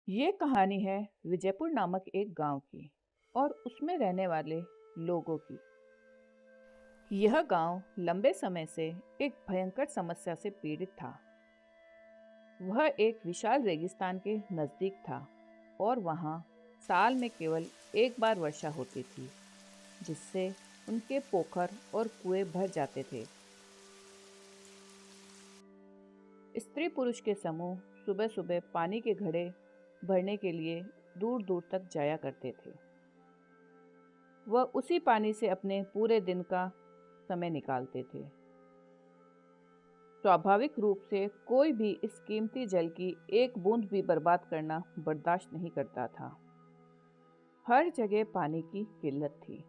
ये कहानी है विजयपुर नामक एक गांव की और उसमें रहने वाले लोगों की। यह गांव लंबे समय से एक भयंकर समस्या से पीड़ित था। वह एक विशाल रेगिस्तान के नज़दीक था और वहां साल में केवल एक बार वर्षा होती थी, जिससे उनके पोखर और कुएं भर जाते थे। स्त्री पुरुष के समूह सुबह सुबह पानी के घड़े भरने के लिए दूर दूर तक जाया करते थे। वह उसी पानी से अपने पूरे दिन का समय निकालते थे। स्वाभाविक रूप से कोई भी इस कीमती जल की एक बूंद भी बर्बाद करना बर्दाश्त नहीं करता था। हर जगह पानी की किल्लत थी।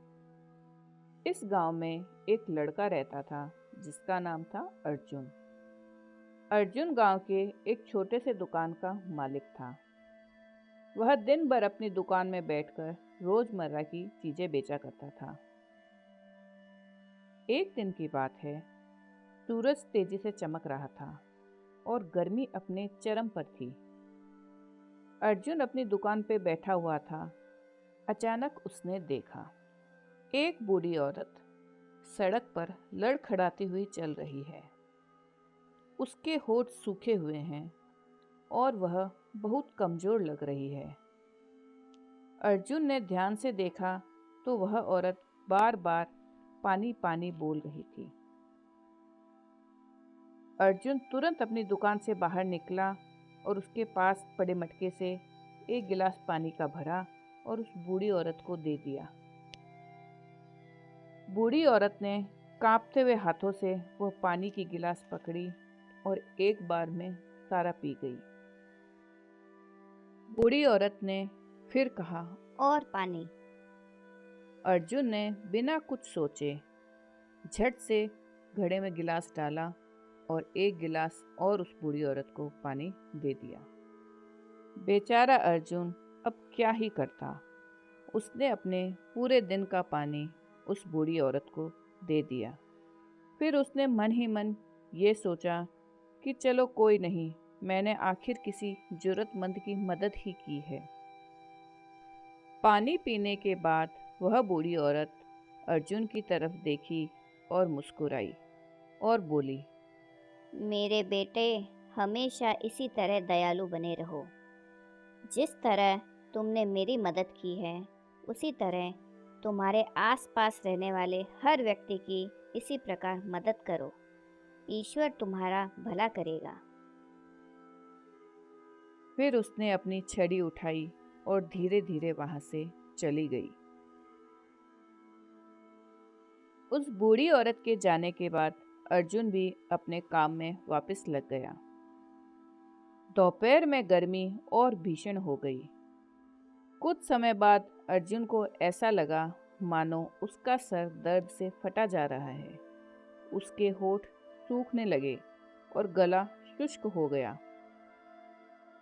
इस गांव में एक लड़का रहता था जिसका नाम था अर्जुन। अर्जुन गांव के एक छोटे से दुकान का मालिक था। वह दिन भर अपनी दुकान में बैठकर रोजमर्रा की चीजें बेचा करता था। एक दिन की बात है। सूरज तेजी से चमक रहा था और गर्मी अपने चरम पर थी। अर्जुन अपनी दुकान पे बैठा हुआ था। अचानक उसने देखा एक बूढ़ी औरत सड़क पर लड़खड़ाती हुई चल रही है। उसके होठ सूखे हुए हैं और वह बहुत कमजोर लग रही है। अर्जुन ने ध्यान से देखा तो वह औरत बार बार पानी पानी बोल रही थी। अर्जुन तुरंत अपनी दुकान से बाहर निकला और उसके पास पड़े मटके से एक गिलास पानी का भरा और उस बूढ़ी औरत को दे दिया। बूढ़ी औरत ने कांपते हुए हाथों से वह पानी की गिलास पकड़ी और एक बार में सारा पी गई। बूढ़ी औरत ने फिर कहा, और पानी। अर्जुन ने बिना कुछ सोचे झट से घड़े में गिलास डाला और एक गिलास और उस बूढ़ी औरत को पानी दे दिया। बेचारा अर्जुन अब क्या ही करता। उसने अपने पूरे दिन का पानी उस बूढ़ी औरत को दे दिया। फिर उसने मन ही मन ये सोचा कि चलो कोई नहीं, मैंने आखिर किसी जरूरतमंद की मदद ही की है। पानी पीने के बाद वह बूढ़ी औरत अर्जुन की तरफ देखी और मुस्कुराई और बोली, मेरे बेटे, हमेशा इसी तरह दयालु बने रहो। जिस तरह तुमने मेरी मदद की है, उसी तरह तुम्हारे आसपास रहने वाले हर व्यक्ति की इसी प्रकार मदद करो। ईश्वर तुम्हारा भला करेगा। फिर उसने अपनी छड़ी उठाई और धीरे धीरे वहां से चली गई। उस बूढ़ी औरत के जाने के बाद अर्जुन भी अपने काम में वापस लग गया। दोपहर में गर्मी और भीषण हो गई। कुछ समय बाद अर्जुन को ऐसा लगा मानो उसका सर दर्द से फटा जा रहा है। उसके होठ सूखने लगे और गला शुष्क हो गया।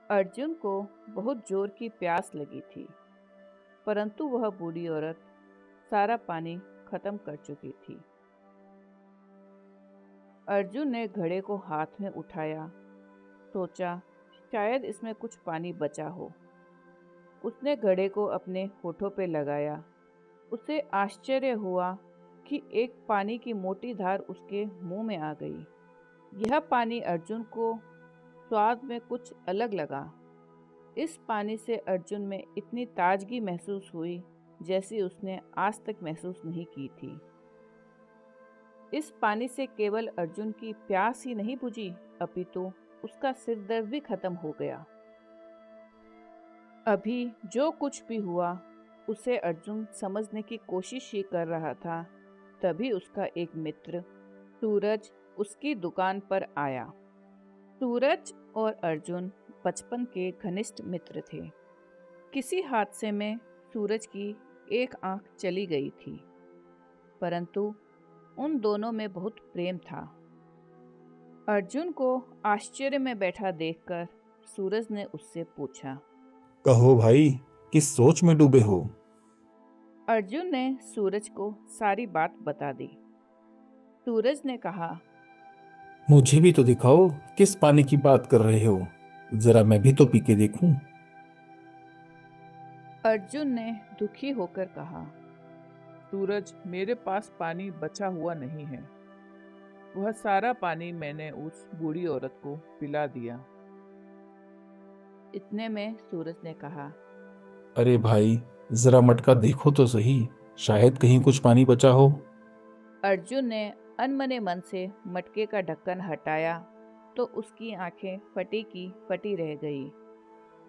अर्जुन को बहुत जोर की प्यास लगी थी, परंतु वह बूढ़ी औरत सारा पानी खत्म कर चुकी थी। अर्जुन ने घड़े को हाथ में उठाया, सोचा शायद इसमें कुछ पानी बचा हो। उसने घड़े को अपने होठों पे लगाया। उसे आश्चर्य हुआ कि एक पानी की मोटी धार उसके मुंह में आ गई। यह पानी अर्जुन को स्वाद में कुछ अलग लगा। इस पानी से अर्जुन में इतनी ताजगी महसूस हुई जैसी उसने आज तक महसूस नहीं की थी। इस पानी से केवल अर्जुन की प्यास ही नहीं बुझी, अपितु उसका सिर दर्द भी खत्म हो गया। अभी जो कुछ भी हुआ उसे अर्जुन समझने की कोशिश ही कर रहा था। तभी उसका एक मित्र सूरज उसकी दुकान पर आया। सूरज और अर्जुन बचपन के घनिष्ठ मित्र थे। किसी हादसे में सूरज की एक आंख चली गई थी, परंतु उन दोनों में बहुत प्रेम था। अर्जुन को आश्चर्य में बैठा देखकर सूरज ने उससे पूछा, कहो भाई, किस सोच में डूबे हो? अर्जुन ने सूरज को सारी बात बता दी। सूरज ने कहा, मुझे भी तो दिखाओ, किस पानी की बात कर रहे हो? जरा मैं भी तो पी के देखूं। अर्जुन ने दुखी होकर कहा, सूरज, मेरे पास पानी बचा हुआ नहीं है। वह सारा पानी मैंने उस बूढ़ी औरत को पिला दिया। इतने में सूरज ने कहा, अरे भाई, जरा मटका देखो तो सही, शायद कहीं कुछ पानी बचा हो। अर्जुन ने अनमने मन से मटके का ढक्कन हटाया तो उसकी आंखें फटी की फटी रह गई।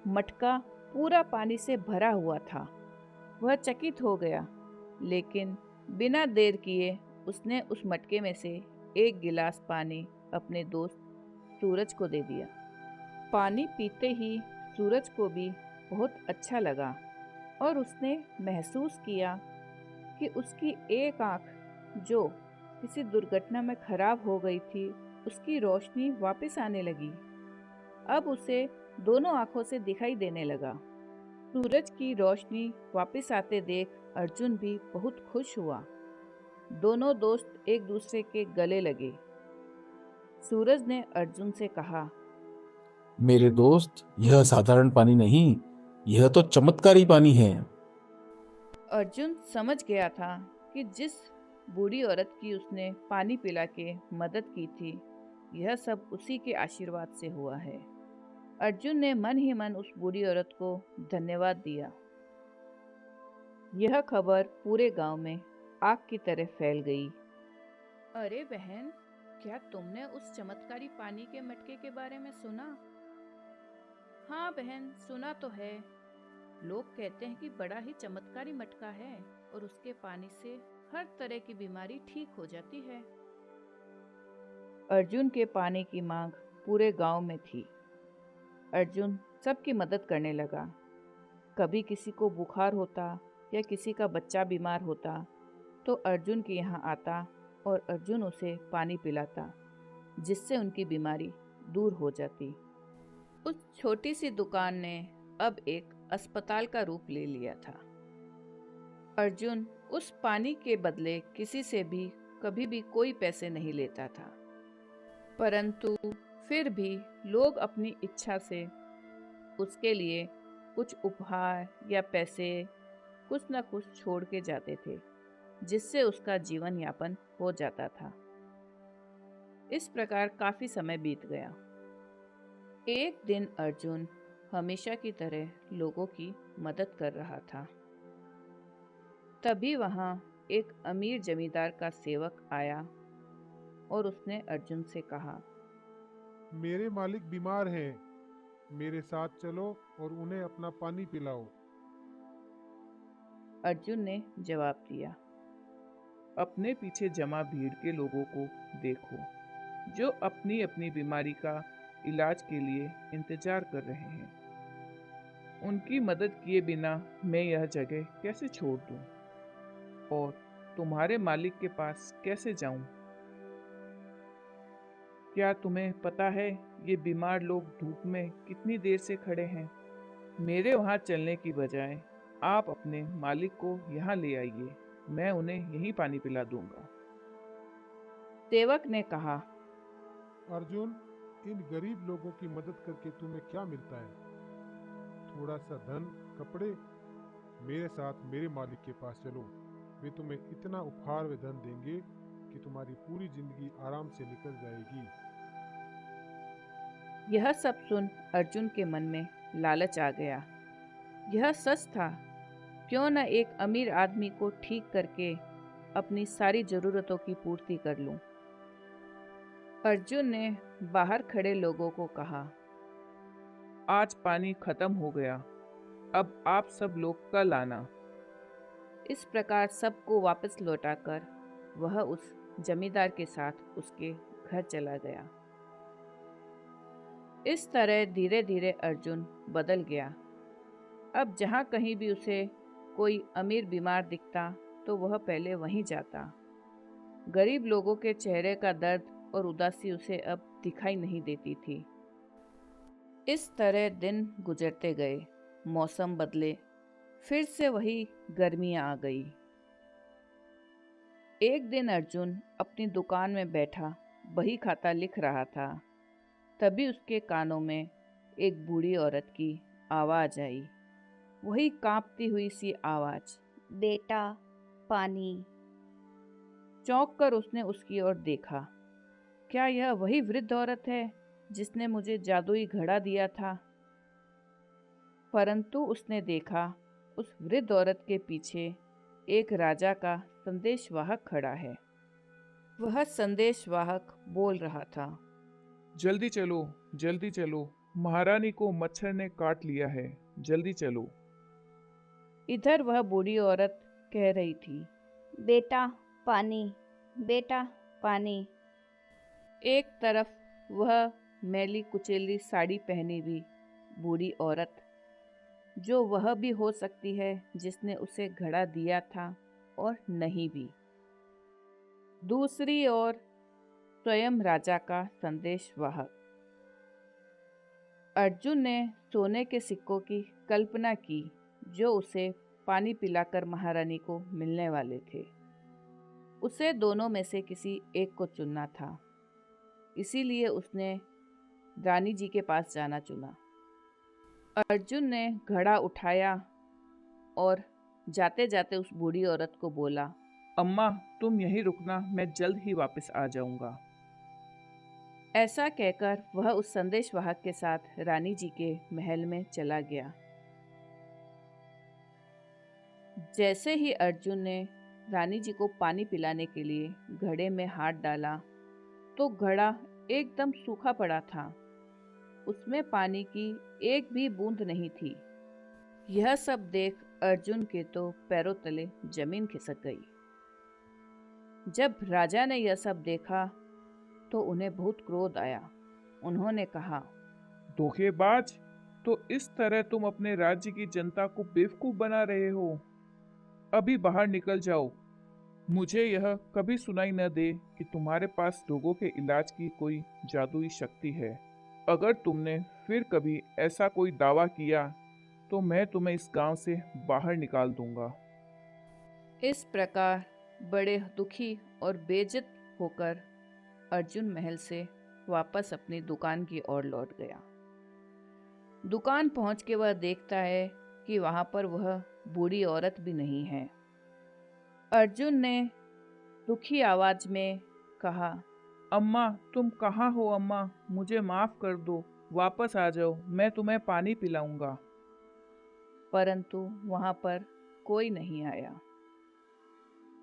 मटका पूरा पानी से भरा हुआ था। वह चकित हो गया, लेकिन बिना देर किए उसने उस मटके में से एक गिलास पानी अपने दोस्त सूरज को दे दिया। पानी पीते ही सूरज को भी बहुत अच्छा लगा और उसने महसूस किया कि उसकी एक आंख, जो किसी दुर्घटना में खराब हो गई थी, उसकी रोशनी वापस आने लगी। अब उसे दोनों आंखों से दिखाई देने लगा। सूरज की रोशनी वापस आते देख अर्जुन भी बहुत खुश हुआ। दोनों दोस्त एक दूसरे के गले लगे। सूरज ने अर्जुन से कहा, मेरे दोस्त, यह साधारण पानी नहीं, यह तो चमत्कारी पानी है। अर्जुन समझ गया था कि जिस बूढ़ी औरत की उसने पानी पिला के मदद की थी, यह सब उसी के आशीर्वाद से हुआ है। अर्जुन ने मन ही मन उस बूढ़ी औरत को धन्यवाद दिया। यह खबर पूरे गांव में आग की तरह फैल गई। अरे बहन, क्या तुमने उस चमत्कारी पानी के मटके के बारे में सुना? हाँ बहन, सुना तो है। लोग कहते हैं कि बड़ा ही चमत्कारी मटका है और उसके पानी से हर तरह की बीमारी ठीक हो जाती है। अर्जुन के पानी की मांग पूरे गांव में थी। अर्जुन सबकी मदद करने लगा। कभी किसी को बुखार होता या किसी का बच्चा बीमार होता तो अर्जुन के यहाँ आता और अर्जुन उसे पानी पिलाता, जिससे उनकी बीमारी दूर हो जाती। उस छोटी सी दुकान ने अब एक अस्पताल का रूप ले लिया था। अर्जुन उस पानी के बदले किसी से भी कभी भी कोई पैसे नहीं लेता था, परंतु फिर भी लोग अपनी इच्छा से उसके लिए कुछ उपहार या पैसे, कुछ न कुछ छोड़ के जाते थे, जिससे उसका जीवन यापन हो जाता था। इस प्रकार काफी समय बीत गया। एक दिन अर्जुन हमेशा की तरह लोगों की मदद कर रहा था। तभी वहां एक अमीर जमींदार का सेवक आया और उसने अर्जुन से कहा, मेरे मालिक बीमार हैं, मेरे साथ चलो और उन्हें अपना पानी पिलाओ। अर्जुन ने जवाब दिया, अपने पीछे जमा भीड़ के लोगों को देखो, जो अपनी अपनी बीमारी का इलाज के लिए इंतजार कर रहे हैं। उनकी मदद किए बिना मैं यह जगह कैसे छोड़ दूं और तुम्हारे मालिक के पास कैसे जाऊं? क्या तुम्हें पता है ये बीमार लोग धूप में कितनी देर से खड़े हैं? मेरे वहां चलने की बजाय आप अपने मालिक को यहाँ ले आइए, मैं उन्हें यहीं पानी पिला दूंगा। सेवक ने कहा, अर्जुन, इन गरीब लोगों की मदद करके तुम्हें क्या मिलता है? थोड़ा सा धन, कपड़े। मेरे साथ मेरे मालिक के पास चलो, वे तुम्हें इतना उपहार व धन देंगे कि तुम्हारी पूरी जिंदगी आराम से निकल जाएगी। यह सब सुन अर्जुन के मन में लालच आ गया। यह सच था, क्यों न एक अमीर आदमी को ठीक करके अपनी सारी जरूरतों की पूर्ति कर लूं। अर्जुन ने बाहर खड़े लोगों को कहा, आज पानी खत्म हो गया, अब आप सब लोग कल आना। इस प्रकार सबको वापस लौटाकर वह उस जमींदार के साथ उसके घर चला गया। इस तरह धीरे धीरे अर्जुन बदल गया। अब जहाँ कहीं भी उसे कोई अमीर बीमार दिखता तो वह पहले वहीं जाता। गरीब लोगों के चेहरे का दर्द और उदासी उसे अब दिखाई नहीं देती थी। इस तरह दिन गुजरते गए, मौसम बदले, फिर से वही गर्मियाँ आ गई। एक दिन अर्जुन अपनी दुकान में बैठा बही खाता लिख रहा था। तभी उसके कानों में एक बूढ़ी औरत की आवाज़ आई, वही कांपती हुई सी आवाज। बेटा, पानी। चौंक कर उसने उसकी ओर देखा। क्या यह वही वृद्ध औरत है जिसने मुझे जादुई घड़ा दिया था? परंतु उसने देखा उस वृद्ध औरत के पीछे एक राजा का संदेशवाहक खड़ा है। वह संदेशवाहक बोल रहा था। जल्दी चलो, जल्दी चलो, महारानी को मच्छर ने काट लिया है, जल्दी चलो। इधर वह बूढ़ी औरत कह रही थी, बेटा, पानी। बेटा, पानी। एक तरफ वह मैली कुचेली साड़ी पहनी हुई बूढ़ी औरत, जो वह भी हो सकती है जिसने उसे घड़ा दिया था और नहीं भी। दूसरी ओर स्वयं राजा का संदेशवाहक। अर्जुन ने सोने के सिक्कों की कल्पना की जो उसे पानी पिलाकर महारानी को मिलने वाले थे। उसे दोनों में से किसी एक को चुनना था, इसीलिए उसने रानी जी के पास जाना चुना। अर्जुन ने घड़ा उठाया और जाते जाते उस बूढ़ी औरत को बोला, अम्मा, तुम यहीं रुकना, मैं जल्द ही वापस आ जाऊंगा। ऐसा कहकर वह उस संदेशवाहक के साथ रानी जी के महल में चला गया। जैसे ही अर्जुन ने रानी जी को पानी पिलाने के लिए घड़े में हाथ डाला तो घड़ा एकदम सूखा पड़ा था। उसमें पानी की एक भी बूंद नहीं थी। यह सब देख अर्जुन के तो पैरों तले जमीन खिसक गई। जब राजा ने यह सब देखा तो उन्हें बहुत क्रोध आया। उन्होंने कहा, धोखेबाज, तो इस तरह तुम अपने राज्य की जनता को बेवकूफ बना रहे हो। अभी बाहर निकल जाओ। मुझे यह कभी सुनाई न दे कि तुम्हारे पास रोगों के इलाज की कोई जादुई शक्ति है। अगर तुमने फिर कभी ऐसा कोई दावा किया तो मैं तुम्हें इस गांव से बाहर निकाल दूंगा। इस प्रकार बड़े दुखी और बेइज्जत होकर अर्जुन महल से वापस अपनी दुकान की ओर लौट गया। दुकान पहुंच के वह देखता है कि वहां पर वह बूढ़ी औरत भी नहीं है। अर्जुन ने दुखी आवाज में कहा, अम्मा, तुम कहाँ हो अम्मा? मुझे माफ कर दो, वापस आ जाओ, मैं तुम्हें पानी पिलाऊंगा। परंतु वहां पर कोई नहीं आया।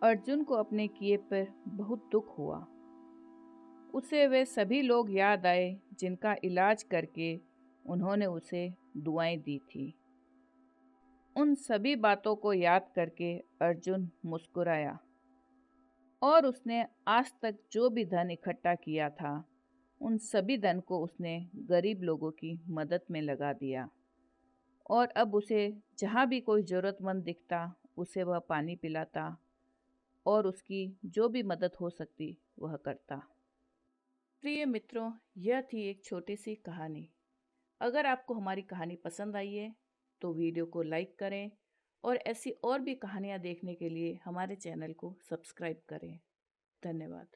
अर्जुन को अपने किए पर बहुत दुख हुआ। उसे वे सभी लोग याद आए जिनका इलाज करके उन्होंने उसे दुआएं दी थी। उन सभी बातों को याद करके अर्जुन मुस्कुराया और उसने आज तक जो भी धन इकट्ठा किया था उन सभी धन को उसने गरीब लोगों की मदद में लगा दिया। और अब उसे जहाँ भी कोई ज़रूरतमंद दिखता उसे वह पानी पिलाता और उसकी जो भी मदद हो सकती वह करता। प्रिय मित्रों, यह थी एक छोटी सी कहानी। अगर आपको हमारी कहानी पसंद आई है तो वीडियो को लाइक करें और ऐसी और भी कहानियाँ देखने के लिए हमारे चैनल को सब्सक्राइब करें। धन्यवाद।